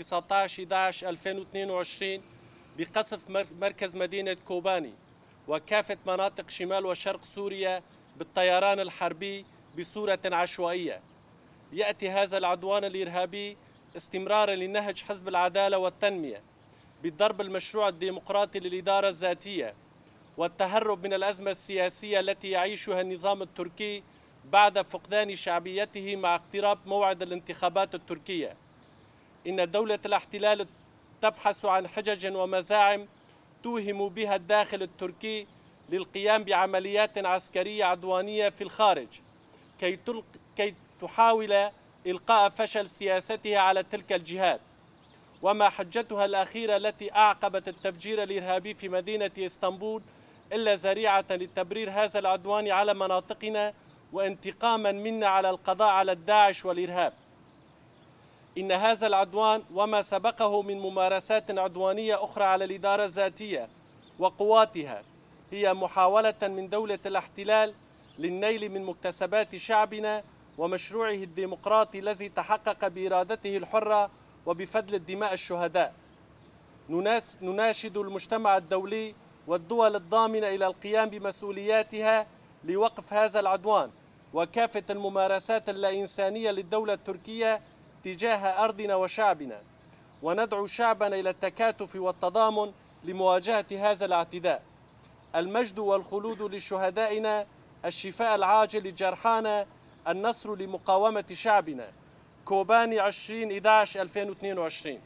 19/11/2022 بقصف مركز مدينة كوباني وكافة مناطق شمال وشرق سوريا بالطيران الحربي بصورة عشوائية. يأتي هذا العدوان الإرهابي استمرارا لنهج حزب العدالة والتنمية بضرب المشروع الديمقراطي للإدارة الذاتية والتهرب من الأزمة السياسية التي يعيشها النظام التركي بعد فقدان شعبيته مع اقتراب موعد الانتخابات التركية. إن دولة الاحتلال تبحث عن حجج ومزاعم توهم بها الداخل التركي للقيام بعمليات عسكرية عدوانية في الخارج كي تحاول إلقاء فشل سياستها على تلك الجهات. وما حجتها الأخيرة التي أعقبت التفجير الإرهابي في مدينة اسطنبول إلا ذريعة لتبرير هذا العدوان على مناطقنا وانتقاما منا على القضاء على الداعش والإرهاب. إن هذا العدوان وما سبقه من ممارسات عدوانية أخرى على الإدارة الذاتية وقواتها هي محاولة من دولة الاحتلال للنيل من مكتسبات شعبنا ومشروعه الديمقراطي الذي تحقق بإرادته الحرة وبفضل الدماء الشهداء. نناشد المجتمع الدولي والدول الضامنة إلى القيام بمسؤولياتها لوقف هذا العدوان وكافة الممارسات اللا إنسانية للدولة التركية تجاه أرضنا وشعبنا، وندعو شعبنا إلى التكاتف والتضامن لمواجهة هذا الاعتداء. المجد والخلود لشهدائنا، الشفاء العاجل لجرحانا، النصر لمقاومة شعبنا. كوباني 20/11/2022.